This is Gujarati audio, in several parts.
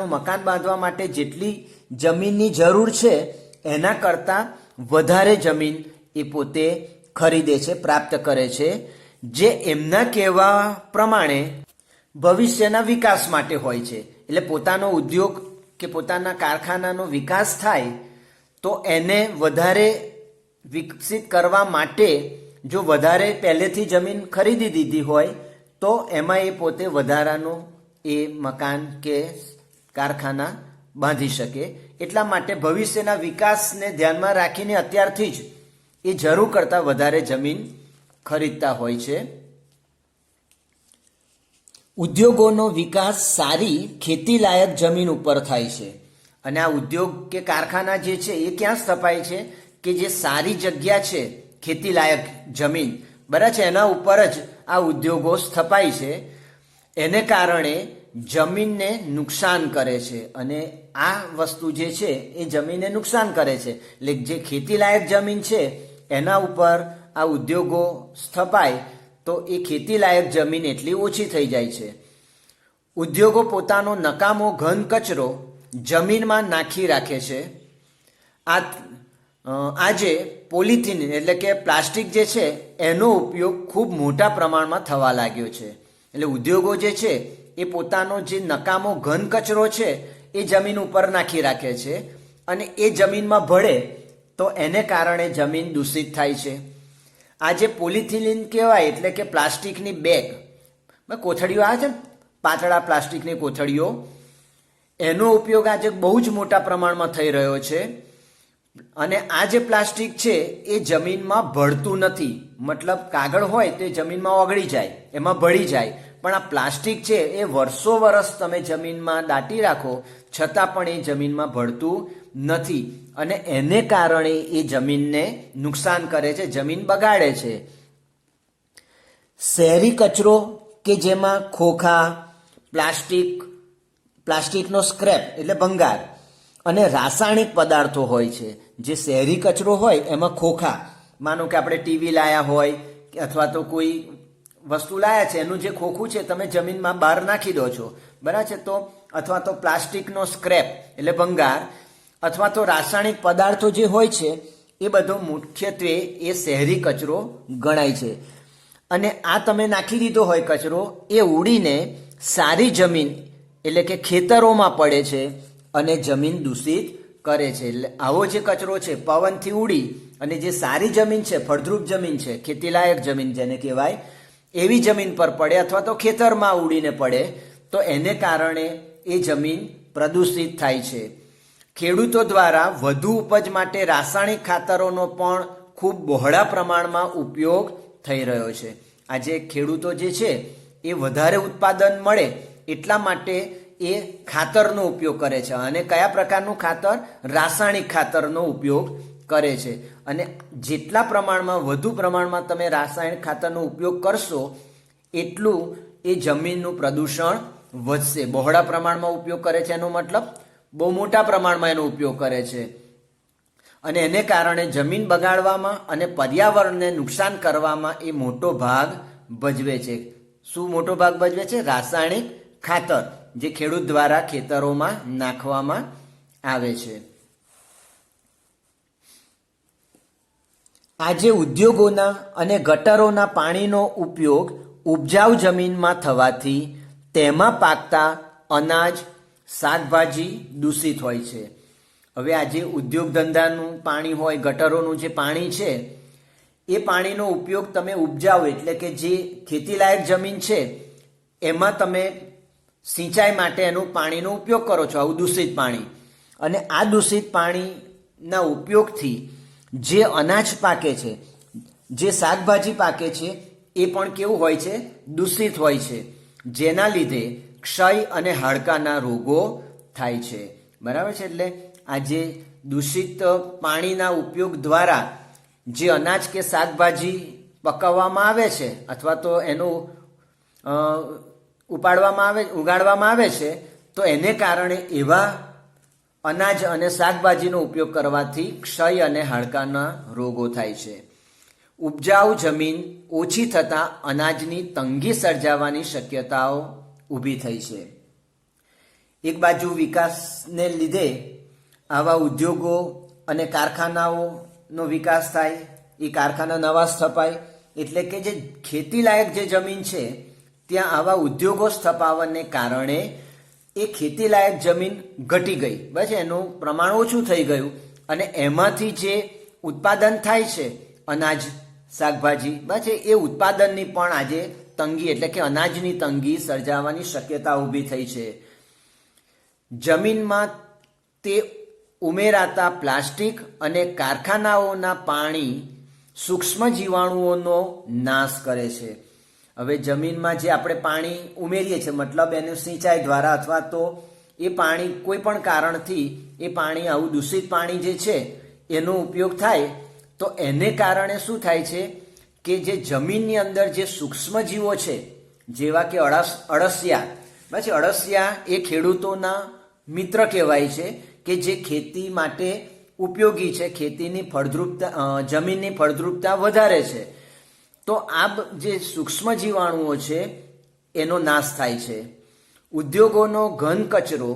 મકાન બાંધવા માટે જેટલી જમીનની જરૂર છે એના કરતાં વધારે જમીન એ પોતે ખરીદે છે, પ્રાપ્ત કરે છે, જે એમના કહેવા પ્રમાણે ભવિષ્યના વિકાસ માટે હોય છે. એટલે પોતાનો ઉદ્યોગ કે પોતાના કારખાનાનો વિકાસ થાય તો એને વધારે વિકસિત કરવા માટે જો વધારે પહેલેથી જમીન ખરીદી દીધી હોય તો એમાં એ પોતે વધારાનું એ મકાન કે કારખાના બાંધી શકે. એટલા માટે ભવિષ્યના વિકાસને ધ્યાનમાં રાખીને અત્યારથી જ એ જરૂર કરતાં વધારે જમીન ખરીદતા હોય છે. ઉદ્યોગોનો વિકાસ સારી ખેતીલાયક જમીન ઉપર થાય છે અને આ ઉદ્યોગ કે કારખાના જે છે એ ક્યાં સ્થપાય છે કે જે સારી જગ્યા છે, ખેતીલાયક જમીન, બરાબર છે, એના ઉપર જ આ ઉદ્યોગો સ્થપાય છે. એને કારણે જમીનને નુકસાન કરે છે અને આ વસ્તુ જે છે એ જમીનને નુકસાન કરે છે. એટલે જે ખેતીલાયક જમીન છે એના ઉપર આ ઉદ્યોગો સ્થપાય તો એ ખેતીલાયક જમીન એટલી ઓછી થઈ જાય છે. ઉદ્યોગો પોતાનો નકામો ઘન કચરો જમીનમાં નાખી રાખે છે. આજે પોલિથીન એટલે કે પ્લાસ્ટિક જે છે એનો ઉપયોગ ખૂબ મોટા પ્રમાણમાં થવા લાગ્યો છે. એટલે ઉદ્યોગો જે છે એ પોતાનો જે નકામો ઘન કચરો છે એ જમીન ઉપર નાખી રાખે છે અને એ જમીનમાં ભળે તો એને કારણે જમીન દૂષિત થાય છે. આ જે પોલિથિલિન કહેવાય એટલે કે પ્લાસ્ટિકની બેગ, કોથળીઓ આવે છે ને, પાતળા પ્લાસ્ટિકની કોથળીઓ, એનો ઉપયોગ આજે બહુ જ મોટા પ્રમાણમાં થઈ રહ્યો છે. અને આ જે પ્લાસ્ટિક છે એ જમીનમાં ભળતું નથી. મતલબ કાગળ હોય તો એ જમીનમાં ઓગળી જાય, એમાં ભળી જાય, પણ આ પ્લાસ્ટિક છે એ વર્ષો વર્ષ તમે જમીનમાં દાટી રાખો છતાં પણ એ જમીનમાં ભળતું નથી અને એને કારણે એ જમીનને નુકસાન કરે છે, જમીન બગાડે છે. શહેરી કચરો કે જેમાં ખોખા, પ્લાસ્ટિકનો સ્ક્રેપ એટલે ભંગાર અને રાસાયણિક પદાર્થો હોય છે. જે શહેરી કચરો હોય એમાં ખોખા, માનો કે આપણે ટીવી લાયા હોય અથવા તો કોઈ વસ્તુ લાયા છે એનું જે ખોખું છે તમે જમીનમાં બહાર નાખી દો છો, બરાબર છે, તો અથવા તો પ્લાસ્ટિકનો સ્ક્રેપ એટલે ભંગાર અથવા તો રાસાયણિક પદાર્થો જે હોય છે એ બધો મુખ્યત્વે એ શહેરી કચરો ગણાય છે. અને આ તમે નાખી દીધો હોય કચરો, એ ઉડીને સારી જમીન એટલે કે ખેતરોમાં પડે છે અને જમીન દૂષિત કરે છે. એટલે આવો જે કચરો છે પવનથી ઉડી અને જે સારી જમીન છે, ફળદ્રુપ જમીન છે, ખેતીલાયક જમીન જેને કહેવાય, એવી જમીન પર પડે અથવા તો ખેતરમાં ઉડીને પડે તો એને કારણે એ જમીન પ્રદૂષિત થાય છે. ખેડૂતો દ્વારા વધુ ઉપજ માટે રાસાયણિક ખાતરોનો પણ ખૂબ બહોળા પ્રમાણમાં ઉપયોગ થઈ રહ્યો છે. આજે ખેડૂતો જે છે એ વધારે ઉત્પાદન મળે એટલા માટે એ ખાતરનો ઉપયોગ કરે છે. અને કયા પ્રકારનું ખાતર? રાસાયણિક ખાતરનો ઉપયોગ કરે છે. અને જેટલા પ્રમાણમાં વધુ પ્રમાણમાં તમે રાસાયણિક ખાતરનો ઉપયોગ કરશો એટલું એ જમીનનું પ્રદૂષણ વધશે. બહોળા પ્રમાણમાં ઉપયોગ કરે છે એનો મતલબ બહુ મોટા પ્રમાણમાં એનો ઉપયોગ કરે છે અને એને કારણે જમીન બગાડવામાં અને પર્યાવરણને નુકસાન કરવામાં એ મોટો ભાગ ભજવે છે. શું મોટો ભાગ ભજવે છે? રાસાયણિક ખાતર જે ખેડૂત દ્વારા ખેતરોમાં નાખવામાં આવે છે. આજે ઉદ્યોગોના અને ગટરોના પાણીનો ઉપયોગ ઉપજાઉ જમીનમાં થવાથી તેમાં પાકતા અનાજ, શાકભાજી દૂષિત હોય છે. હવે આજે ઉદ્યોગ ધંધાનું પાણી હોય, ગટરોનું જે પાણી છે એ પાણીનો ઉપયોગ તમે ઉપજાવ એટલે કે જે ખેતીલાયક જમીન છે એમાં તમે સિંચાઈ માટે એનું પાણીનો ઉપયોગ કરો છો, આવું દૂષિત પાણી. અને આ દૂષિત પાણીના ઉપયોગથી જે અનાજ પાકે છે, જે શાકભાજી પાકે છે એ પણ કેવું હોય છે? દૂષિત હોય છે, જેના લીધે ક્ષય અને હાડકાના રોગો થાય છે. બરાબર છે. એટલે આજે દૂષિત પાણીના ઉપયોગ દ્વારા જે અનાજ કે શાકભાજી પકવવામાં આવે છે અથવા તો એનું ઉગાડવામાં આવે છે તો એને કારણે એવા અનાજ અને શાકભાજીનો ઉપયોગ કરવાથી ક્ષય અને હાડકાના રોગો થાય છે. ઉપજાઉ જમીન ઓછી થતાં અનાજની તંગી સર્જાવાની શક્યતાઓ ઊભી થઈ છે. એક બાજુ વિકાસને લીધે આવા ઉદ્યોગો અને કારખાનાઓનો વિકાસ થાય, એ કારખાના નવા સ્થપાય, એટલે કે જે ખેતીલાયક જે જમીન છે ત્યાં આવા ઉદ્યોગો સ્થપાવવાને કારણે એ ખેતીલાયક જમીન ઘટી ગઈ, બસ એનું પ્રમાણ ઓછું થઈ ગયું અને એમાંથી જે ઉત્પાદન થાય છે અનાજ, શાકભાજી, બસ એ ઉત્પાદનની પણ આજે તંગી એટલે કે અનાજની તંગી સર્જાવાની શક્યતા ઊભી થઈ છે. જમીનમાં તે ઉમેરાતા પ્લાસ્ટિક અને કારખાનાઓના પાણી સૂક્ષ્મ જીવાણુઓનો નાશ કરે છે. હવે જમીનમાં જે આપણે પાણી ઉમેરીએ છીએ, મતલબ એનું સિંચાઈ દ્વારા અથવા તો એ પાણી કોઈ પણ કારણથી એ પાણી આવું દૂષિત પાણી જે છે એનો ઉપયોગ થાય તો એને કારણે શું થાય છે કે જે જમીનની અંદર જે સૂક્ષ્મ જીવો છે જેવા કે અળસિયા, પછી અળસિયા એ ખેડૂતોના મિત્ર કહેવાય છે કે જે ખેતી માટે ઉપયોગી છે, ખેતીની ફળદ્રુપતા, જમીનની ફળદ્રુપતા વધારે છે. તો આ જે સૂક્ષ્મ જીવાણુઓ છે એનો નાશ થાય છે. ઉદ્યોગોનો ઘન કચરો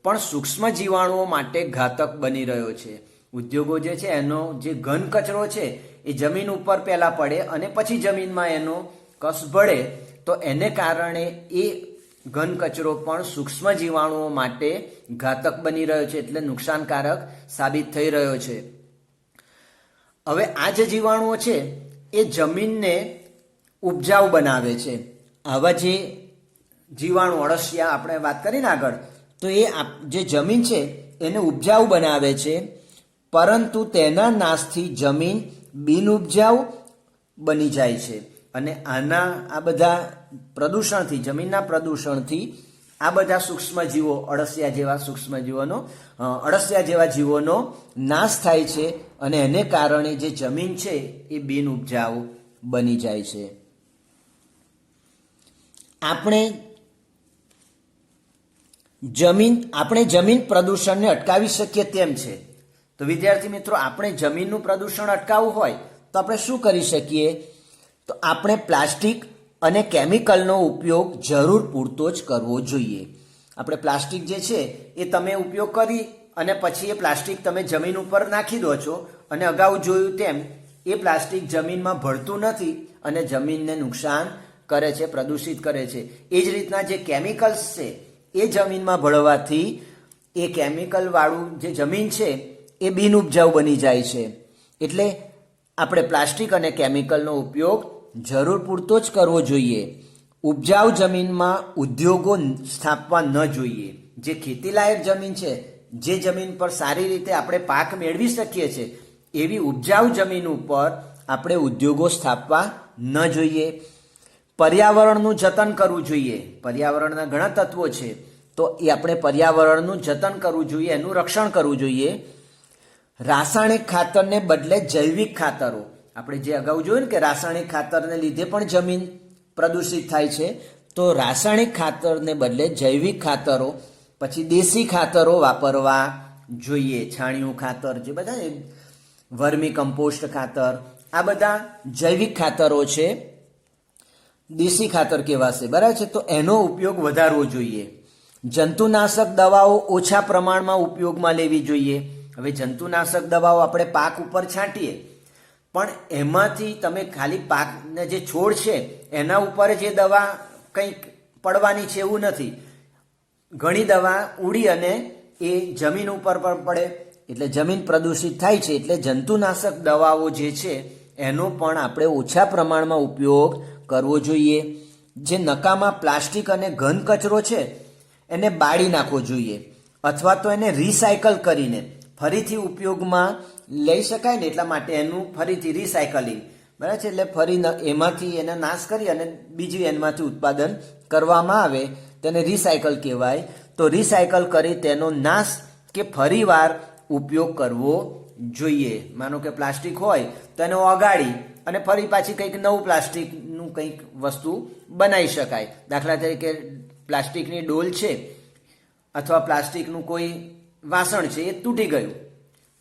પણ સૂક્ષ્મ જીવાણુઓ માટે ઘાતક બની રહ્યો છે. ઉદ્યોગો જે છે એનો જે ઘન કચરો છે એ જમીન ઉપર પહેલાં પડે અને પછી જમીનમાં એનો કસ ભળે તો એને કારણે એ ઘન કચરો પણ સૂક્ષ્મ જીવાણુઓ માટે ઘાતક બની રહ્યો છે, એટલે નુકસાનકારક સાબિત થઈ રહ્યો છે. હવે આ જે જીવાણુઓ છે એ જમીનને ઉપજાઉ બનાવે છે. આવા જે જીવાણુ અળસિયા આપણે વાત કરીને આગળ, તો એ જે જમીન છે એને ઉપજાઉ બનાવે છે, પરંતુ તેના નાશથી જમીન બિનઉપજાઉ બની જાય છે. અને આ બધા પ્રદૂષણથી, જમીનના પ્રદૂષણથી આ બધા સૂક્ષ્મજીવો, અળસિયા જેવા જીવોનો નાશ થાય છે અને એને કારણે જે જમીન છે એ બિનઉપજાઉ બની જાય છે. આપણે જમીન પ્રદૂષણને અટકાવી શકીએ તેમ છે. તો વિદ્યાર્થી મિત્રો, આપણે જમીનનું પ્રદૂષણ અટકાવવું હોય તો આપણે શું કરી શકીએ? તો આપણે પ્લાસ્ટિક અને કેમિકલનો ઉપયોગ જરૂર પૂરતો જ કરવો જોઈએ. આપણે પ્લાસ્ટિક જે છે એ તમે ઉપયોગ કરી અને પછી એ પ્લાસ્ટિક તમે જમીન ઉપર નાખી દો છો અને અગાઉ જોયું તેમ એ પ્લાસ્ટિક જમીનમાં ભળતું નથી અને જમીનને નુકસાન કરે છે, પ્રદૂષિત કરે છે. એ જ રીતના જે કેમિકલ્સ છે એ જમીનમાં ભળવાથી એ કેમિકલવાળું જે જમીન છે એ બિનઉપજાઉ બની જાય છે. એટલે આપણે પ્લાસ્ટિક અને કેમિકલનો ઉપયોગ જરૂર પૂરતો જ કરવો જોઈએ. ઉપજાઉ જમીનમાં ઉદ્યોગો સ્થાપવા ન જોઈએ. જે ખેતીલાયક જમીન છે, જે જમીન પર સારી રીતે આપણે પાક મેળવી શકીએ છીએ એવી ઉપજાઉ જમીન ઉપર આપણે ઉદ્યોગો સ્થાપવા ન જોઈએ. પર્યાવરણનું જતન કરવું જોઈએ. પર્યાવરણના ઘણા તત્વો છે તો એ આપણે પર્યાવરણનું જતન કરવું જોઈએ, એનું રક્ષણ કરવું જોઈએ. રાસાયણિક ખાતરને બદલે જૈવિક ખાતરો, આપણે જે અગાઉ જોયું ને કે રાસાયણિક ખાતરને લીધે પણ જમીન પ્રદૂષિત થાય છે, તો રાસાયણિક ખાતરને બદલે જૈવિક ખાતરો, પછી દેશી ખાતરો વાપરવા જોઈએ. છાણિયું ખાતર, જે બધા વર્મી કમ્પોસ્ટ ખાતર, આ બધા જૈવિક ખાતરો છે, દેશી ખાતર કહેવાશે, બરાબર છે. તો એનો ઉપયોગ વધારવો જોઈએ. જંતુનાશક દવાઓ ઓછા પ્રમાણમાં ઉપયોગમાં લેવી જોઈએ. હવે જંતુનાશક દવાઓ આપણે પાક ઉપર છાંટીએ પણ એમાંથી તમે ખાલી પાકને જે છોડ છે એના ઉપર જે દવા કંઈક પડવાની છે એવું નથી. ઘણી દવા ઉડી અને એ જમીન ઉપર પણ પડે એટલે જમીન પ્રદૂષિત થાય છે. એટલે જંતુનાશક દવાઓ જે છે એનો પણ આપણે ઓછા પ્રમાણમાં ઉપયોગ કરવો જોઈએ. જે નકામા પ્લાસ્ટિક અને ઘન કચરો છે એને બાળી નાખવો જોઈએ અથવા તો એને રિસાયકલ કરીને ફરીથી ઉપયોગમાં લઈ શકાય ને એટલા માટે એનું ફરીથી રિસાયકલિંગ, બરાબર છે. એટલે ફરી એમાંથી એને નાશ કરી અને બીજું એમાંથી ઉત્પાદન કરવામાં આવે તેને રિસાયકલ કહેવાય. તો રિસાયકલ કરી તેનો નાશ કે ફરીવાર ઉપયોગ કરવો જોઈએ. માનો કે પ્લાસ્ટિક હોય તો એને ઓગાળી અને ફરી પાછી કંઈક નવું પ્લાસ્ટિકનું કંઈક વસ્તુ બનાવી શકાય. દાખલા તરીકે પ્લાસ્ટિકની ડોલ છે અથવા પ્લાસ્ટિકનું કોઈ વાસણ છે એ તૂટી ગયું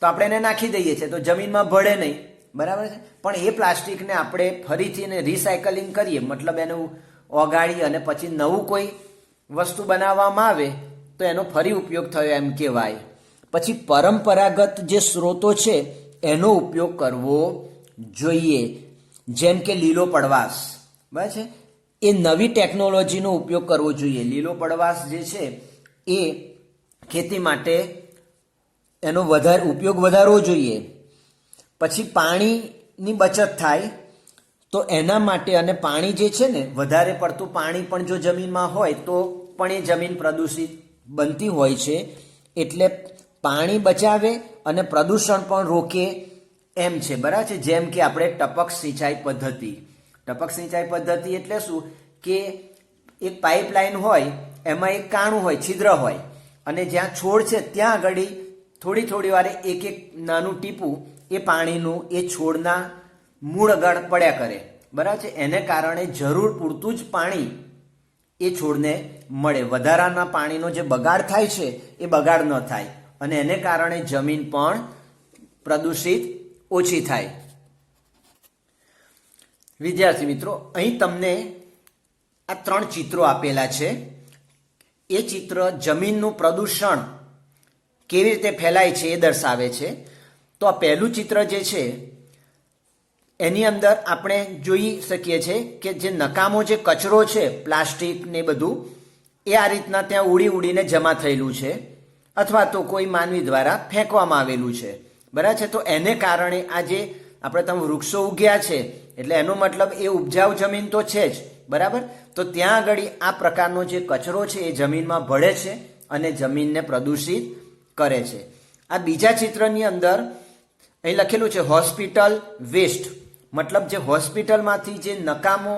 તો આપણે એને નાખી દઈએ છીએ તો જમીનમાં ભળે નહીં, બરાબર છે. પણ એ પ્લાસ્ટિકને આપણે ફરીથી એને રિસાયકલિંગ કરીએ, મતલબ એને ઓગાળી અને પછી નવું કોઈ વસ્તુ બનાવવામાં આવે તો એનો ફરી ઉપયોગ થયો એમ કહેવાય. પછી પરંપરાગત જે સ્ત્રોતો છે એનો ઉપયોગ કરવો જોઈએ, જેમ કે લીલો પડવાશ, બરાબર છે, એ નવી ટેકનોલોજીનો ઉપયોગ કરવો જોઈએ. લીલો પડવાશ જે છે એ ખેતી માટે એનો ઉપયોગ વધારવો જોઈએ. પછી પાણીની બચત થાય તો એના માટે, અને પાણી જે છે ને, વધારે પડતું પાણી પણ જો જમીનમાં હોય તો પણ એ જમીન પ્રદૂષિત બનતી હોય છે. એટલે પાણી બચાવે અને પ્રદૂષણ પણ રોકે એમ છે, બરાબર છે. જેમ કે આપણે ટપક સિંચાઈ પદ્ધતિ. ટપક સિંચાઈ પદ્ધતિ એટલે શું કે એક પાઇપલાઇન હોય, એમાં એક કાણું હોય, છિદ્ર હોય, અને જ્યાં છોડ છે ત્યાં આગળ થોડી વારે એક નાનું ટીપું એ પાણીનું એ છોડના મૂળ આગળ પડ્યા કરે, બરાબર છે. એને કારણે જરૂર પૂરતું જ પાણી એ છોડને મળે. વધારાના પાણીનો જે બગાડ થાય છે એ બગાડ ન થાય, અને એને કારણે જમીન પણ પ્રદૂષિત ઓછી થાય. વિદ્યાર્થી મિત્રો, અહીં તમને આ 3 ચિત્રો આપેલા છે. એ ચિત્ર જમીનનું પ્રદૂષણ કેવી રીતે ફેલાય છે એ દર્શાવે છે. તો આ પહેલું ચિત્ર જે છે એની અંદર આપણે જોઈ શકીએ છીએ કે જે નકામો જે કચરો છે, પ્લાસ્ટિક ને બધું, એ આ રીતના ત્યાં ઉડીને જમા થયેલું છે, અથવા તો કોઈ માનવી દ્વારા ફેંકવામાં આવેલું છે, બરાબર છે. તો એને કારણે આ જે આપણે તમે વૃક્ષો ઉગ્યા છે એટલે એનો મતલબ એ ઉપજાઉ જમીન તો છે જ, બરાબર. તો ત્યાં આગળ આ પ્રકારનો જે કચરો છે એ જમીનમાં ભળે છે અને જમીનને પ્રદૂષિત કરે છે. આ બીજા ચિત્રની અંદર અહીં લખેલું છે હોસ્પિટલ વેસ્ટ, મતલબ જે હોસ્પિટલમાંથી જે નકામો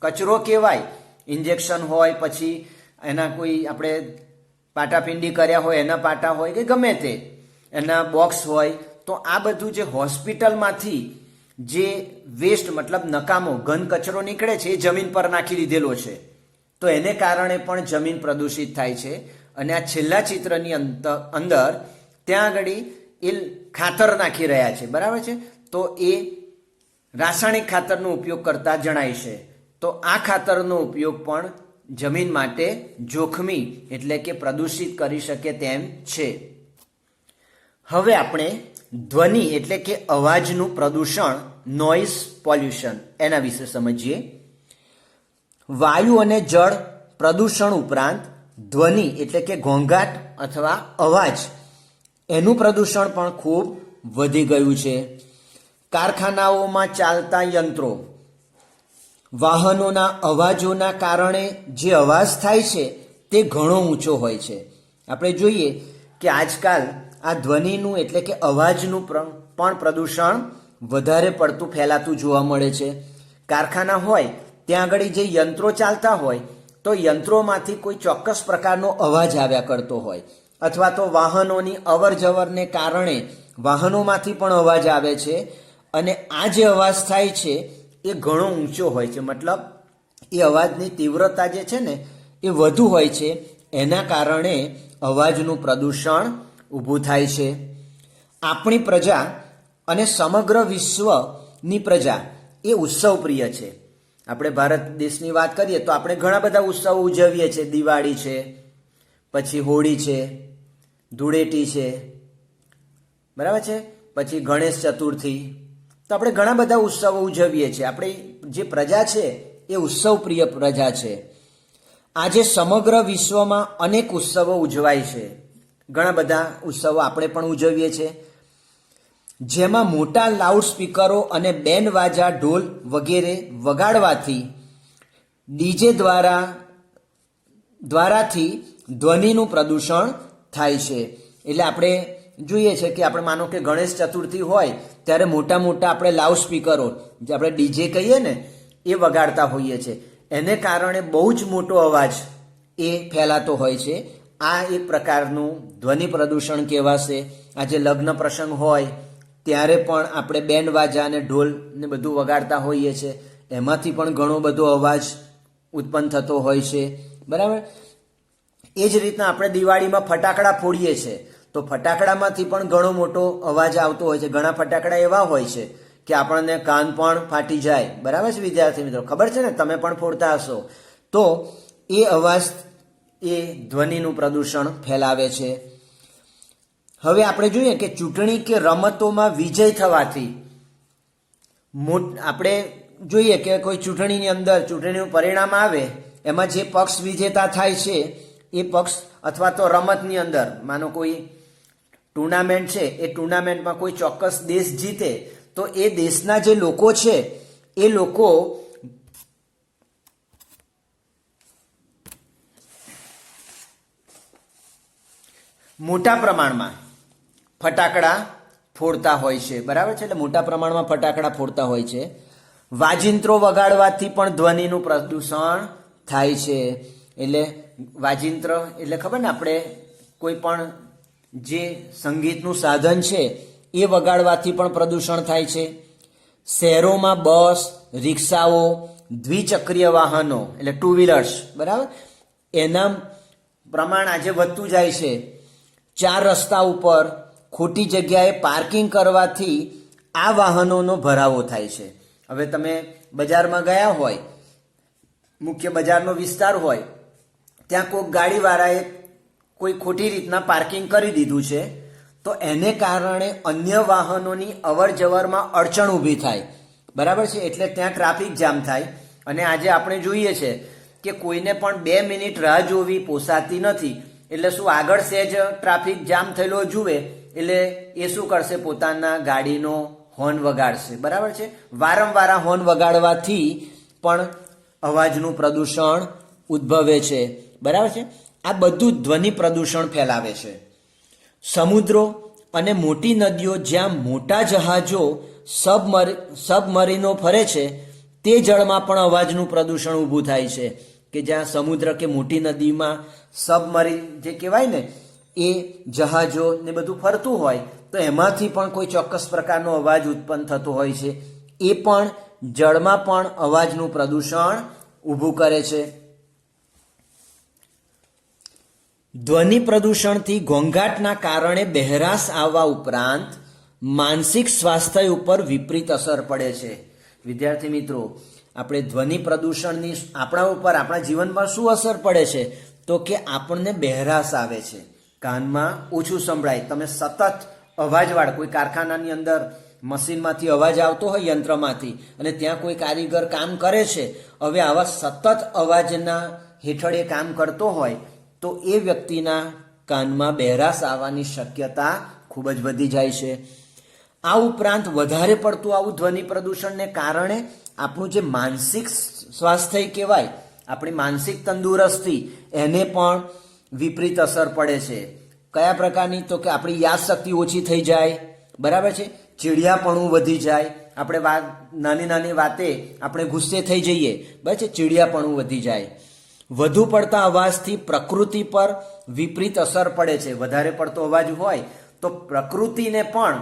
કચરો કહેવાય, ઇન્જેક્શન હોય, પછી એના કોઈ આપણે પાટાપિંડી કર્યા હોય એના પાટા હોય કે ગમે તે એના બોક્સ હોય, તો આ બધું જે હોસ્પિટલમાંથી જે વેસ્ટ મતલબ નકામો ઘન કચરો નીકળે છે એ જમીન પર નાખી દીધેલો છે. તો એને કારણે પણ જમીન પ્રદૂષિત થાય છે. અને આ છેલ્લા ચિત્રની અંદર ત્યાં આગળ એ ખાતર નાખી રહ્યા છે, બરાબર છે. તો એ રાસાયણિક ખાતરનો ઉપયોગ કરતા જણાય છે. તો આ ખાતરનો ઉપયોગ પણ જમીન માટે જોખમી એટલે કે પ્રદૂષિત કરી શકે તેમ છે. હવે આપણે ધ્વનિ એટલે કે અવાજનું પ્રદૂષણ, નોઇઝ પોલ્યુશન, એના વિશે સમજીએ. વાયુ અને જળ પ્રદૂષણ ઉપરાંત ધ્વનિ એટલે કે ઘોંઘાટ અથવા અવાજ, એનું પ્રદૂષણ પણ ખૂબ વધી ગયું છે. કારખાનાઓમાં ચાલતા યંત્રો, વાહનોના અવાજોના કારણે જે અવાજ થાય છે તે ઘણો ઊંચો હોય છે. આપણે જોઈએ કે આજકાલ આ ધ્વનિનું એટલે કે અવાજનું પણ પ્રદૂષણ વધારે પડતું ફેલાતું જોવા મળે છે. કારખાના હોય ત્યાં આગળ જે યંત્રો ચાલતા હોય તો યંત્રોમાંથી કોઈ ચોક્કસ પ્રકારનો અવાજ આવ્યા કરતો હોય, અથવા તો વાહનોની અવર જવરને કારણે વાહનોમાંથી પણ અવાજ આવે છે, અને આ જે અવાજ થાય છે એ ઘણો ઊંચો હોય છે. મતલબ એ અવાજની તીવ્રતા જે છે ને એ વધુ હોય છે, એના કારણે અવાજનું પ્રદૂષણ ઊભું થાય છે. આપણી પ્રજા અને સમગ્ર વિશ્વની પ્રજા એ ઉત્સવ પ્રિય છે. આપણે ભારત દેશની વાત કરીએ તો આપણે ઘણા બધા ઉત્સવો ઉજવીએ છીએ. દિવાળી છે, પછી હોળી છે, ધૂળેટી છે, બરાબર છે, પછી ગણેશ ચતુર્થી. તો આપણે ઘણા બધા ઉત્સવો ઉજવીએ છીએ. આપણી જે પ્રજા છે એ ઉત્સવ પ્રિય પ્રજા છે. આજે સમગ્ર વિશ્વમાં અનેક ઉત્સવો ઉજવાય છે. ઘણા બધા ઉત્સવો આપણે પણ ઉજવીએ છીએ, જેમાં મોટા લાઉડ સ્પીકરો અને બેન્ડ વાજા, ઢોલ વગેરે વગાડવાથી ડીજે દ્વારાથી ધ્વનિનું પ્રદૂષણ થાય છે. એટલે આપણે જોઈએ છે કે આપણે માનો કે ગણેશ ચતુર્થી હોય ત્યારે મોટા આપણે લાઉડ સ્પીકરો, જે આપણે ડીજે કહીએ ને, એ વગાડતા હોઈએ છીએ. એને કારણે બહુ જ મોટો અવાજ એ ફેલાતો હોય છે. આ એક પ્રકારનું ધ્વનિ પ્રદૂષણ કહેવાશે. આજે લગ્ન પ્રસંગ હોય ત્યારે પણ આપણે બેન્ડ વાજા અને ઢોલ ને બધું વગાડતા હોઈએ છીએ, એમાંથી પણ ઘણો બધો અવાજ ઉત્પન્ન થતો હોય છે, બરાબર. એ જ રીતના આપણે દિવાળીમાં ફટાકડા ફોડીએ છીએ તો ફટાકડામાંથી પણ ઘણો મોટો અવાજ આવતો હોય છે. ઘણા ફટાકડા એવા હોય છે કે આપણને કાન પણ ફાટી જાય, બરાબર છે વિદ્યાર્થી મિત્રો? ખબર છે ને, તમે પણ ફોડતા હશો. તો એ અવાજ એ ધ્વનિનું પ્રદૂષણ ફેલાવે છે. હવે આપણે જોઈએ કે ચૂંટણી કે રમતોમાં વિજય થવાથી આપણે જોઈએ કે કોઈ ચૂંટણીની અંદર ચૂંટણીનું પરિણામ આવે, એમાં જે પક્ષ વિજેતા થાય છે એ પક્ષ, અથવા તો રમતની અંદર માનો કોઈ ટુર્નામેન્ટ છે, એ ટુર્નામેન્ટમાં કોઈ ચોક્કસ દેશ જીતે તો એ દેશના જે લોકો છે એ લોકો મોટા પ્રમાણમાં ફટાકડા ફોડતા હોય છે. બરાબર છે, એટલે મોટા પ્રમાણમાં ફટાકડા ફોડતા હોય છે. વાજિંત્રો વગાડવાથી પણ ધ્વનિનું પ્રદૂષણ થાય છે. એટલે વાજિંત્ર એટલે ખબર ને, આપણે કોઈ પણ જે સંગીતનું સાધન છે એ વગાડવાથી પણ પ્રદૂષણ થાય છે. શહેરોમાં બસ, રિક્ષાઓ, દ્વિચક્રીય વાહનો એટલે ટુ વ્હીલર્સ, બરાબર, એના પ્રમાણ આજે વધતું જાય છે. 4 રસ્તા ઉપર ખોટી જગ્યાએ પાર્કિંગ કરવાથી આ વાહનોનો ભરાવો થાય છે. હવે તમે બજારમાં ગયા હોય, મુખ્ય બજારનો વિસ્તાર હોય, ત્યાં કોઈક ગાડીવાળાએ કોઈ ખોટી રીતના પાર્કિંગ કરી દીધું છે, તો એને કારણે અન્ય વાહનોની અવર જવરમાં અડચણ ઊભી થાય. બરાબર છે, એટલે ત્યાં ટ્રાફિક જામ થાય. અને આજે આપણે જોઈએ છે કે કોઈને પણ 2 મિનિટ રાહ જોવી પોસાતી નથી. એટલે શું, આગળ સહેજ ટ્રાફિક જામ થયેલો જુએ એટલે એ શું કરશે, પોતાના ગાડીનો હોર્ન વગાડશે. બરાબર છે, વારંવાર હોર્ન વગાડવાથી પણ અવાજનું પ્રદૂષણ ઉદ્ભવે છે. બરાબર છે, આ બધું ધ્વનિ પ્રદૂષણ ફેલાવે છે. સમુદ્રો અને મોટી નદીઓ જ્યાં મોટા જહાજો સબમરીનો ફરે છે તે જળમાં પણ અવાજનું પ્રદૂષણ ઊભું થાય છે. કે જ્યાં સમુદ્ર કે મોટી નદીમાં સબમરીન જે કહેવાય ને, એ જહાજો ને બધું ફરતું હોય તો એમાંથી પણ કોઈ ચોક્કસ પ્રકારનો અવાજ ઉત્પન્ન થતો હોય છે. એ પણ જળમાં પણ અવાજનું પ્રદૂષણ ઊભું કરે છે. ધ્વનિ પ્રદૂષણથી ઘોંઘાટના કારણે બહેરાશ આવવા ઉપરાંત માનસિક સ્વાસ્થ્ય ઉપર વિપરીત અસર પડે છે. વિદ્યાર્થી મિત્રો, આપણે ધ્વનિ પ્રદૂષણની આપણા ઉપર, આપણા જીવનમાં શું અસર પડે છે, તો કે આપણને બહેરાશ આવે છે, કાનમાં ઓછું સંભળાય. તમે સતત અવાજવાળા કોઈ કારખાનાની અંદર મશીનમાંથી અવાજ આવતો હોય, યંત્રમાંથી, અને ત્યાં કોઈ કારીગર કામ કરે છે, હવે આવા સતત અવાજના હેઠળ એ કામ કરતો હોય તો એ વ્યક્તિના કાનમાં બહેરાશ આવવાની શક્યતા ખૂબ જ વધી જાય છે. આ ઉપરાંત વધારે પડતું આવું ધ્વનિ પ્રદૂષણને કારણે આપણું જે માનસિક સ્વાસ્થ્ય કહેવાય, આપણી માનસિક તંદુરસ્તી, એને પણ વિપરીત અસર પડે છે. કયા પ્રકારની, તો કે આપણી યાદશક્તિ ઓછી થઈ જાય. બરાબર છે, ચીડિયાપણું વધી જાય. આપણે નાની નાની વાતે આપણે ગુસ્સે થઈ જઈએ, બરાબર છે, ચીડિયાપણું વધી જાય. વધુ પડતા અવાજથી પ્રકૃતિ પર વિપરીત અસર પડે છે. વધારે પડતો અવાજ હોય તો પ્રકૃતિને પણ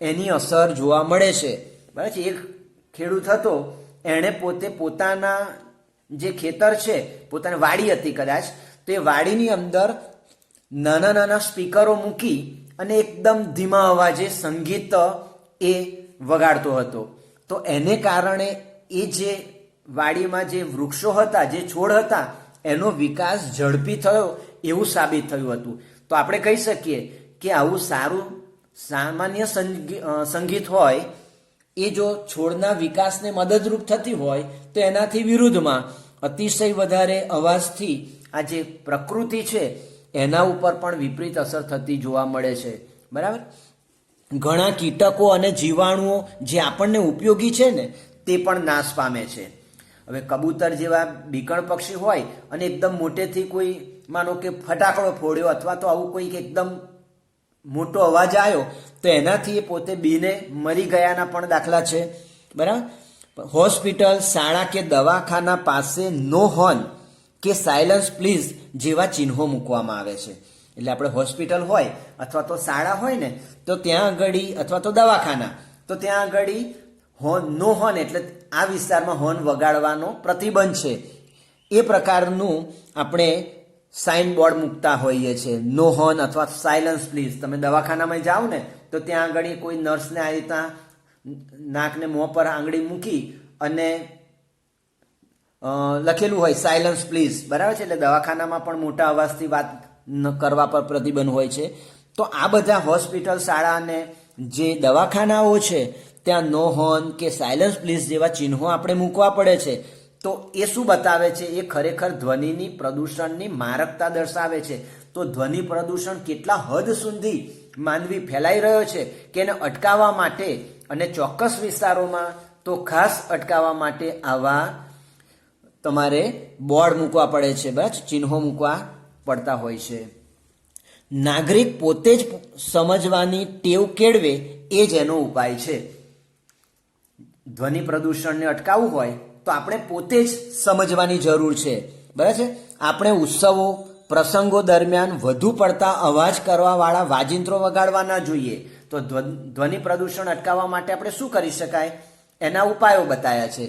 એની અસર જોવા મળે છે. બરાબર છે, એક ખેડૂત હતો, એણે પોતે પોતાના જે ખેતર છે, પોતાની વાડી હતી કદાચ, તો એ વાડીની અંદર નાના નાના સ્પીકરો મૂકી અને એકદમ ધીમા અવાજે સંગીત એ વગાડતો હતો. તો એને કારણે એ જે વાડીમાં જે વૃક્ષો હતા, જે છોડ હતા, એનો વિકાસ ઝડપી થયો એવું સાબિત થયું હતું. તો આપણે કહી શકીએ કે આવું સારું સામાન્ય સંગીત હોય એ જો છોડના વિકાસને મદદરૂપ થતી હોય તો એનાથી વિરુદ્ધમાં અતિશય વધારે અવાજથી આ જે પ્રકૃતિ છે એના ઉપર પણ વિપરીત અસર થતી જોવા મળે છે. બરાબર, ઘણા કીટકો અને જીવાણુઓ જે આપણને ઉપયોગી છે ને, તે પણ નાશ પામે છે. હવે કબૂતર જેવા બીકણ પક્ષી હોય અને એકદમ મોટેથી કોઈ, માનો કે ફટાકડો ફોડ્યો અથવા તો આવું કોઈ એકદમ મોટો અવાજ આવ્યો તો એનાથી એ પોતે બીને મરી ગયાના પણ દાખલા છે. બરાબર, હોસ્પિટલ, શાળા કે દવાખાના પાસે નો હોર્ન કે સાયલન્સ પ્લીઝ જેવા ચિહ્નો મૂકવામાં આવે છે. એટલે આપણે હોસ્પિટલ હોય અથવા તો શાળા હોય ને, તો ત્યાં આગળ, અથવા તો દવાખાના, તો ત્યાં આગળ હોર્ન, નો હોર્ન એટલે આ વિસ્તારમાં હોર્ન વગાડવાનો પ્રતિબંધ છે. એ પ્રકારનું આપણે સાઇન બોર્ડ મૂકતા હોઈએ છીએ, નો હોર્ન અથવા સાયલન્સ પ્લીઝ. તમે દવાખાનામાં જાઓ ને તો ત્યાં આગળ કોઈ નર્સને આ રીતના નાકને મોં પર આંગળી મૂકી અને લખેલું હોય સાયલન્સ પ્લીઝ, બરાબર છે, એટલે દવાખાનામાં પણ મોટા અવાજથી વાત કરવા પર પ્રતિબંધ હોય છે. તો આ બધા હોસ્પિટલ, શાળા અને જે દવાખાનાઓ છે ત્યાં નો હોર્ન કે સાયલન્સ પ્લીઝ જેવા ચિહ્નો આપણે મૂકવા પડે છે. તો એ શું બતાવે છે? એ ખરેખર ધ્વનિની પ્રદૂષણની મારકતા દર્શાવે છે. તો ધ્વનિ પ્રદૂષણ કેટલા હદ સુધી માનવી ફેલાઈ રહ્યો છે કે એને અટકાવવા માટે અને ચોક્કસ વિસ્તારોમાં તો ખાસ અટકાવવા માટે આવા તમારે બોર્ડ મૂકવા પડે છે, બરાબર, ચિહ્નો મૂકવા પડતા હોય છે. નાગરિક પોતે જ સમજવાની ટેવ કેળવે એ જ એનો ઉપાય છે. ધ્વનિ પ્રદૂષણને અટકાવવું હોય તો આપણે પોતે જ સમજવાની જરૂર છે, બરાબર છે. આપણે ઉત્સવો, પ્રસંગો દરમિયાન વધુ પડતા અવાજ કરવાવાળા વાજિંત્રો વગાડવા ના જોઈએ. તો ધ્વનિ પ્રદૂષણ અટકાવવા માટે આપણે શું કરી શકાય એના ઉપાયો બતાવ્યા છે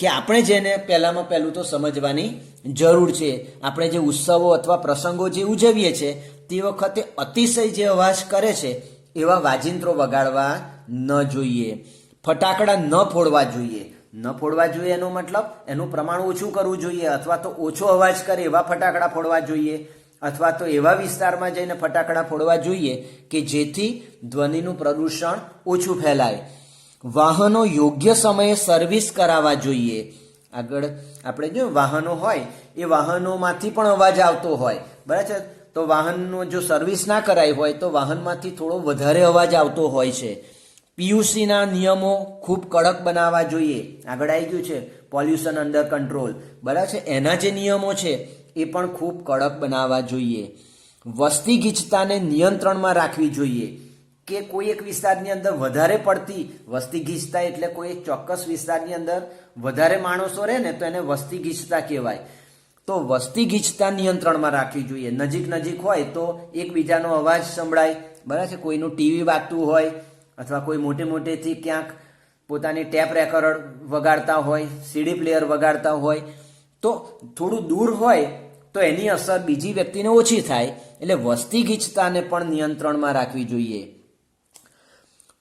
કે આપણે જેને પહેલામાં પહેલું તો સમજવાની જરૂર છે. આપણે જે ઉત્સવો અથવા પ્રસંગો જે ઉજવીએ છીએ તે વખતે અતિશય જે અવાજ કરે છે એવા વાજિંત્રો વગાડવા ન જોઈએ. ફટાકડા ન ફોડવા જોઈએ. ન ફોડવા જોઈએ એનો મતલબ એનું પ્રમાણ ઓછું કરવું જોઈએ, અથવા તો ઓછો અવાજ કરે એવા ફટાકડા ફોડવા જોઈએ, અથવા તો એવા વિસ્તારમાં જઈને ફટાકડા ફોડવા જોઈએ કે જેથી ધ્વનિનું પ્રદૂષણ ઓછું ફેલાય. વાહનો યોગ્ય સમયે સર્વિસ કરાવવા જોઈએ. આગળ આપણે જો વાહનો હોય એ વાહનોમાંથી પણ અવાજ આવતો હોય, બરાબર છે. તો વાહનનો જો સર્વિસ ના કરાઈ હોય તો વાહનમાંથી થોડો વધારે અવાજ આવતો હોય છે. પીયુસીના નિયમો ખૂબ કડક બનાવવા જોઈએ. આગળ આવી ગયું છે પોલ્યુશન અંડર કંટ્રોલ, બરાબર છે. એના જે નિયમો છે એ પણ ખૂબ કડક બનાવવા જોઈએ. વસ્તી ગીચતાને નિયંત્રણમાં રાખવી જોઈએ કે કોઈ એક વિસ્તારની અંદર વધારે પડતી વસ્તી ગીચતા એટલે કોઈ એક ચોક્કસ વિસ્તારની અંદર વધારે માણસો રહે ને તો એને વસ્તી ગીચતા કહેવાય. તો વસ્તી ગીચતા નિયંત્રણમાં રાખવી જોઈએ. નજીક નજીક હોય તો એકબીજાનો અવાજ સંભળાય, બરાબર છે. કોઈનું ટીવી વાગતું હોય અથવા કોઈ મોટે મોટેથી ક્યાંક પોતાની ટેપ રેકોર્ડ વગાડતા હોય, સીડી પ્લેયર વગાડતા હોય, તો થોડું દૂર હોય તો એની અસર બીજી વ્યક્તિને ઓછી થાય. એટલે વસ્તી ગીચતાને પણ નિયંત્રણમાં રાખવી જોઈએ.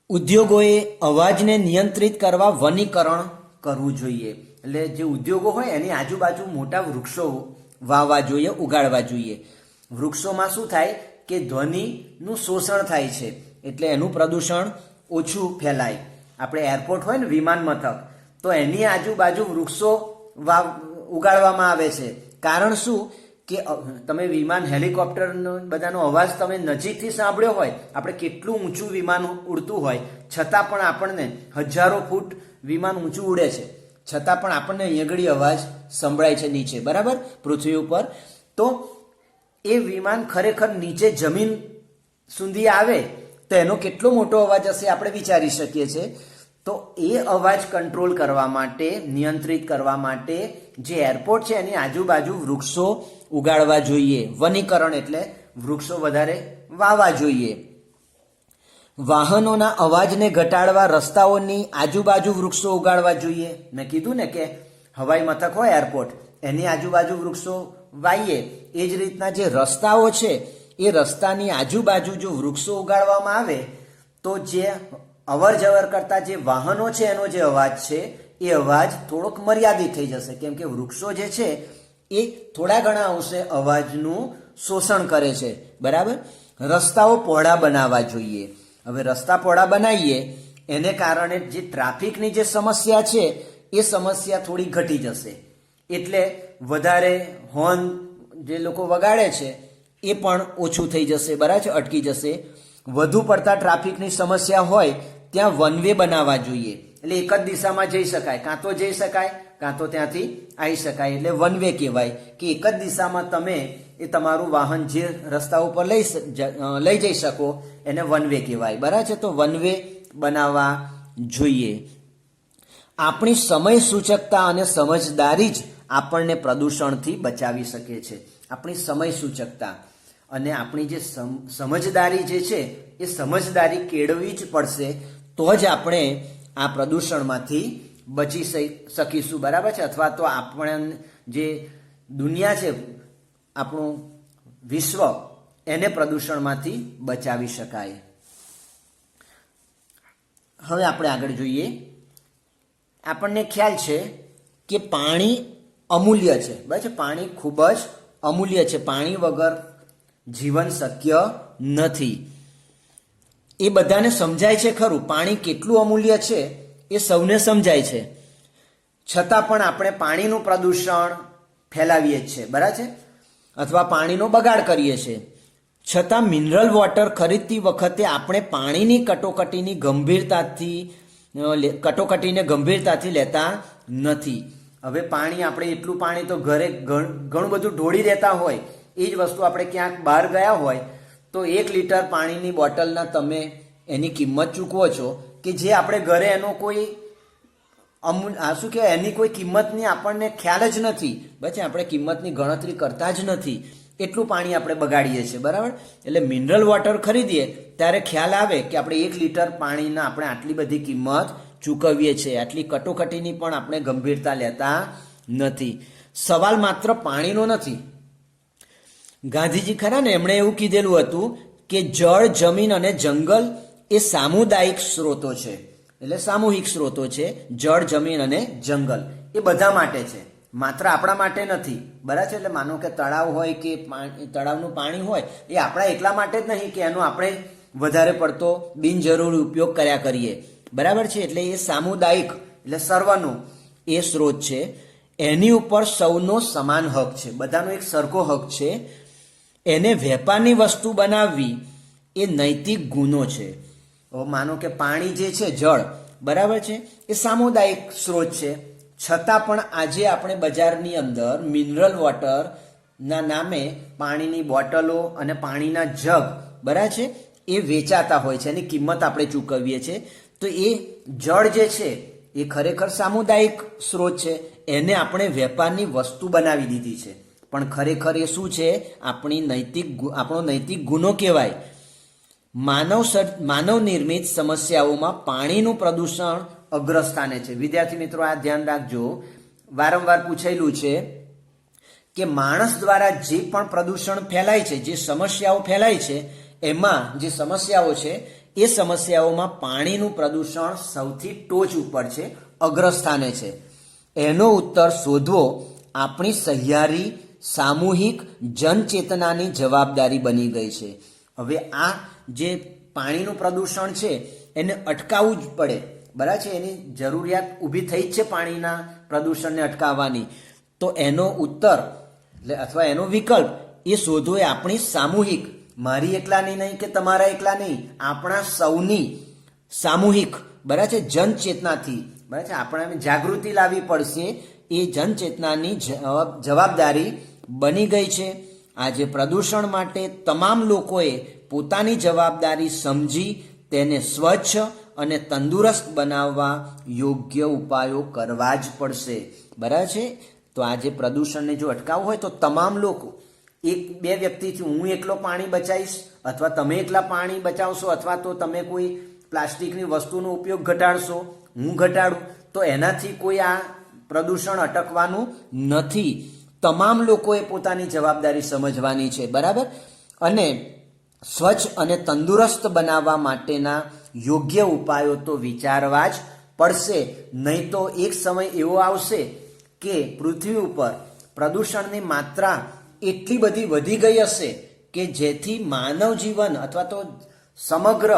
ઉદ્યોગોએ અવાજને નિયંત્રિત કરવા વનીકરણ કરવું જોઈએ. એટલે જે ઉદ્યોગો હોય એની આજુબાજુ મોટા વૃક્ષો વાવવા જોઈએ, ઉગાડવા જોઈએ. વૃક્ષોમાં શું થાય કે ધ્વનિનું શોષણ થાય છે, એટલે એનું પ્રદૂષણ ઓછું ફેલાય. આપણે એરપોર્ટ હોય ને વિમાન મથક, તો એની આજુબાજુ વૃક્ષો ઉગાડવામાં આવે છે. કારણ શું કે તમે વિમાન, હેલિકોપ્ટરનો બધાનો અવાજ તમે નજીકથી સાંભળ્યો હોય, આપણે કેટલું ઊંચું વિમાન ઉડતું હોય છતાં પણ આપણને હજારો ફૂટ વિમાન ઊંચું ઉડે છે છતાં પણ આપણને અહીં આગળ અવાજ સંભળાય છે નીચે, બરાબર, પૃથ્વી ઉપર. તો એ વિમાન ખરેખર નીચે જમીન સુધી આવે તો એનો કેટલો મોટો અવાજ હશે આપણે વિચારી શકીએ છીએ. તો એ અવાજ કંટ્રોલ કરવા માટે, નિયંત્રિત કરવા માટે જે એરપોર્ટ છે એની આજુબાજુ વૃક્ષો ઉગાડવા જોઈએ. વનીકરણ એટલે વૃક્ષો વધારે વાવવા જોઈએ. વાહનોના અવાજને ઘટાડવા રસ્તાઓની આજુબાજુ વૃક્ષો ઉગાડવા જોઈએ. મેં કીધું ને કે હવાઈ મથક હોય એરપોર્ટ, એની આજુબાજુ વૃક્ષો વાઈએ. એ જ રીતના જે રસ્તાઓ છે એ રસ્તાની આજુબાજુ જો વૃક્ષો ઉગાડવામાં આવે તો જે અવર જવર કરતા જે વાહનો છે એનો જે અવાજ છે એ અવાજ થોડોક મર્યાદિત થઈ જશે, કેમ કે વૃક્ષો જે છે એ થોડા ઘણા અંશે અવાજનું શોષણ કરે છે, બરાબર. રસ્તાઓ પહોળા બનાવવા જોઈએ. હવે રસ્તા પહોળા બનાવીએ એને કારણે જે ટ્રાફિકની જે સમસ્યા છે એ સમસ્યા થોડી ઘટી જશે. એટલે વધારે હોર્ન જે લોકો વગાડે છે એ પણ ઓછું થઈ જશે, બરાબર છે, અટકી જશે. વધુ પડતા ટ્રાફિકની સમસ્યા હોય ત્યાં વન વે બનાવવા જોઈએ. એટલે એક જ દિશામાં જઈ શકાય, કાં તો જઈ શકાય કાં તો ત્યાંથી આવી શકાય. એટલે વન વે કહેવાય કે એક જ દિશામાં તમે એ તમારું વાહન જે રસ્તા ઉપર લઈ જઈ શકો એને વન વે કહેવાય, બરાબર છે. તો વન વે બનાવવા જોઈએ. આપણી સમય સૂચકતા અને સમજદારી જ આપણને પ્રદૂષણથી બચાવી શકે છે. આપણી સમય સૂચકતા અને આપણી જે સમજદારી જે છે એ સમજદારી કેળવી જ પડશે, તો જ આપણે આ પ્રદૂષણમાંથી બચી શકીશું, બરાબર છે. અથવા તો આપણે જે દુનિયા છે, આપણું વિશ્વ, એને પ્રદૂષણમાંથી બચાવી શકાય. હવે આપણે આગળ જોઈએ. આપણને ખ્યાલ છે કે પાણી અમૂલ્ય છે. બરાબર છે, પાણી ખૂબ જ અમૂલ્ય છે. પાણી વગર જીવન શક્ય નથી. એ બધાને સમજાય છે ખરું, પાણી કેટલું અમૂલ્ય છે એ સૌને સમજાય છે. છતાં પણ આપણે પાણીનું પ્રદૂષણ ફેલાવીએ જ છે, બરાબર છે, અથવા પાણીનો બગાડ કરીએ છીએ. છતાં મિનરલ વોટર ખરીદતી વખતે આપણે પાણીની કટોકટીને ગંભીરતાથી લેતા નથી. હવે પાણી આપણે એટલું પાણી તો ઘરે ઘણું બધું ઢોળી દેતા હોય, એ જ વસ્તુ આપણે ક્યાંક બહાર ગયા હોય તો 1 લીટર પાણીની બોટલના તમે એની કિંમત ચૂકવો છો કે જે આપણે ઘરે એનો કોઈ શું કહેવાય, એની કોઈ કિંમતની આપણને ખ્યાલ જ નથી. બસ આપણે કિંમતની ગણતરી કરતા જ નથી, એટલું પાણી આપણે બગાડીએ છીએ. બરાબર, એટલે મિનરલ વોટર ખરીદીએ ત્યારે ખ્યાલ આવે કે આપણે 1 લીટર પાણીના આપણે આટલી બધી કિંમત ચૂકવીએ છીએ. આટલી કટોકટીની પણ આપણે ગંભીરતા લેતા નથી. સવાલ માત્ર પાણીનો નથી. ગાંધીજી ખરા ને, એમણે એવું કીધેલું હતું કે જળ, જમીન અને જંગલ એ સામુદાયિક સ્ત્રોતો છે. એટલે સામૂહિક સ્ત્રોતો છે. જળ, જમીન અને જંગલ એ બધા માટે છે, માત્ર આપણા માટે નથી. બરાબર છે, એટલે માનો કે તળાવ હોય કે તળાવનું પાણી હોય એ આપણા એટલા માટે જ નહીં કે એનો આપણે વધારે પડતો બિનજરૂરી ઉપયોગ કર્યા કરીએ. બરાબર છે, એટલે એ સામુદાયિક એટલે સર્વનો એ સ્ત્રોત છે. એની ઉપર સૌનો સમાન હક છે, બધાનો એક સરખો હક છે. એને વેપારની વસ્તુ બનાવવી એ નૈતિક ગુનો છે. માનો કે પાણી જે છે, જળ, બરાબર છે, એ સામુદાયિક સ્ત્રોત છે. છતાં પણ આજે આપણે બજારની અંદર મિનરલ વોટરના નામે પાણીની બોટલો અને પાણીના જગ, બરાબર છે, એ વેચાતા હોય છે, એની કિંમત આપણે ચૂકવીએ છીએ. તો એ જળ જે છે એ ખરેખર સામુદાયિક સ્ત્રોત છે, એને આપણે વેપારની વસ્તુ બનાવી દીધી છે. પણ ખરેખર એ શું છે? આપણો નૈતિક ગુનો કહેવાય. માનવ નિર્મિત સમસ્યાઓમાં પાણીનું પ્રદૂષણ અગ્રસ્થાને છે. વિદ્યાર્થી મિત્રો, આ ધ્યાન રાખજો, વારંવાર પૂછેલું છે કે માણસ દ્વારા જે પણ પ્રદૂષણ ફેલાય છે, જે સમસ્યાઓ ફેલાય છે, એમાં જે સમસ્યાઓ છે એ સમસ્યાઓમાં પાણીનું પ્રદૂષણ સૌથી ટોચ ઉપર છે, અગ્રસ્થાને છે. એનો ઉત્તર શોધવો આપણી સહિયારી સામૂહિક જનચેતનાની જવાબદારી બની ગઈ છે. હવે આ જે પાણીનું પ્રદૂષણ છે એને અટકાવવું જ પડે. બરાબર છે, એની જરૂરિયાત ઊભી થઈ જ છે પાણીના પ્રદૂષણને અટકાવવાની. તો એનો ઉત્તર અથવા એનો વિકલ્પ એ શોધવો એ આપણી સામૂહિક, મારી એકલાની નહીં કે તમારા એકલા નહીં, આપણા સૌની સામૂહિક, બરાબર છે, જનચેતનાથી, બરાબર છે, આપણે જાગૃતિ લાવવી પડશે. એ જનચેતનાની જવાબદારી બની ગઈ છે. આજે પ્રદૂષણ માટે તમામ લોકોએ પોતાની જવાબદારી સમજી તેને સ્વચ્છ અને તંદુરસ્ત બનાવવા યોગ્ય ઉપાયો કરવા જ પડશે. બરાબર છે, તો આજે પ્રદૂષણને જો અટકાવવું હોય તો તમામ લોકો, 1-2 વ્યક્તિથી હું એકલો પાણી બચાવીશ અથવા તમે એકલા પાણી બચાવશો અથવા તો તમે કોઈ પ્લાસ્ટિકની વસ્તુનો ઉપયોગ ઘટાડશો, હું ઘટાડું, તો એનાથી કોઈ આ પ્રદૂષણ અટકવાનું નથી. તમામ લોકોએ પોતાની જવાબદારી સમજવાની છે. બરાબર, અને સ્વચ્છ અને તંદુરસ્ત બનાવવા માટેના યોગ્ય ઉપાયો તો વિચારવા જ પડશે. નહીં તો એક સમય એવો આવશે કે પૃથ્વી ઉપર પ્રદૂષણની માત્રા એટલી બધી વધી ગઈ હશે કે જેથી માનવ જીવન અથવા તો સમગ્ર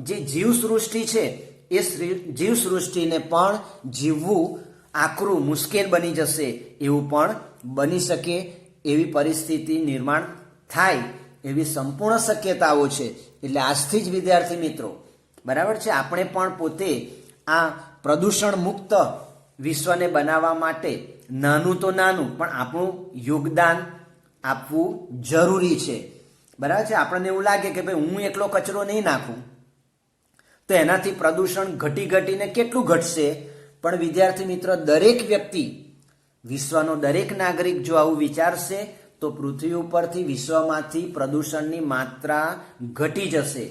જે જીવસૃષ્ટિ છે એ જીવસૃષ્ટિને પણ જીવવું આકરું, મુશ્કેલ બની જશે. એવું પણ બની શકે, એવી પરિસ્થિતિ નિર્માણ થાય એવી સંપૂર્ણ શક્યતાઓ છે. એટલે આજથી જ વિદ્યાર્થી મિત્રો, બરાબર છે, આપણે પણ પોતે આ પ્રદૂષણ મુક્ત વિશ્વને બનાવવા માટે નાનું તો નાનું પણ આપણું યોગદાન આપવું જરૂરી છે. બરાબર છે, આપણને એવું લાગે કે ભાઈ હું એકલો કચરો નહીં નાખું તો એનાથી પ્રદૂષણ ઘટીને કેટલું ઘટશે. પણ વિદ્યાર્થી મિત્ર, દરેક વ્યક્તિ, વિશ્વનો દરેક નાગરિક જો આવું વિચારશે તો પૃથ્વી ઉપરથી વિશ્વમાંથી પ્રદૂષણની માત્રા ઘટી જશે.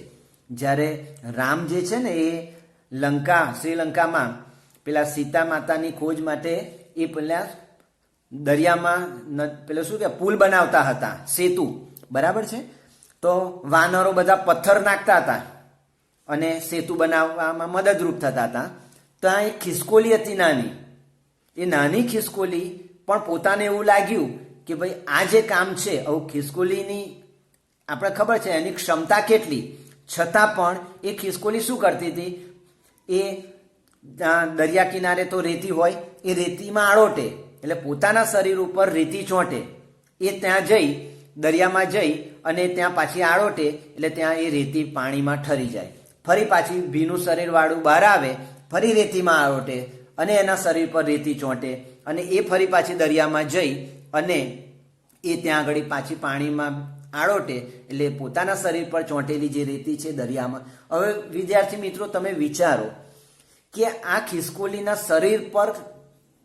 જ્યારે રામ જે છે ને એ શ્રીલંકામાં પેલા સીતા માતાની ખોજ માટે એ પેલા દરિયામાં પેલો શું કે પુલ બનાવતા હતા, સેતુ, બરાબર છે, તો વાનરો બધા પથ્થર નાખતા હતા અને સેતુ બનાવવામાં મદદરૂપ થતા હતા. તો આ એક ખિસકોલી હતી નાની, એ નાની ખિસકોલી પણ પોતાને એવું લાગ્યું કે ભાઈ આ જે કામ છે, આવું ખિસકોલીની આપણે ખબર છે એની ક્ષમતા કેટલી, છતાં પણ એ ખિસકોલી શું કરતી હતી, એ દરિયા કિનારે તો રેતી હોય, એ રેતીમાં આળોટે, એટલે પોતાના શરીર ઉપર રેતી ચોંટે, એ ત્યાં જઈ દરિયામાં જઈ અને ત્યાં પાછી આળોટે, એટલે ત્યાં એ રેતી પાણીમાં ઠરી જાય, ફરી પાછી ભીનું શરીરવાળું બહાર આવે, ફરી રેતીમાં આળોટે અને એના શરીર પર રેતી ચોંટે, અને એ ફરી પાછી દરિયામાં જઈ અને એ ત્યાં આગળ પાછી પાણીમાં આળોટે, એટલે પોતાના શરીર પર ચોંટેલી જે રેતી છે દરિયામાં. હવે વિદ્યાર્થી મિત્રો તમે વિચારો કે આ ખિસકોલીના શરીર પર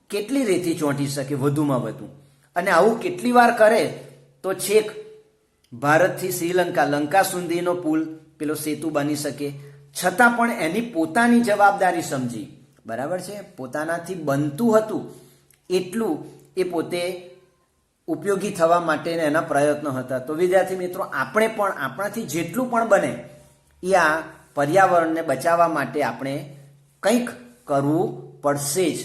કેટલી રેતી ચોંટી શકે વધુમાં વધુ, અને આવું કેટલી વાર કરે તો છેક ભારતથી શ્રીલંકા, લંકા સુધીનો પુલ, પેલો સેતુ બની શકે. છતાં પણ એની પોતાની જવાબદારી સમજી, બરાબર છે, પોતાનાથી બનતું હતું એટલું એ પોતે ઉપયોગી થવા માટે એના પ્રયત્નો હતા. તો વિદ્યાર્થી મિત્રો આપણે પણ આપણાથી જેટલું પણ બને એ આ પર્યાવરણને બચાવવા માટે આપણે કંઈક કરવું પડશે જ.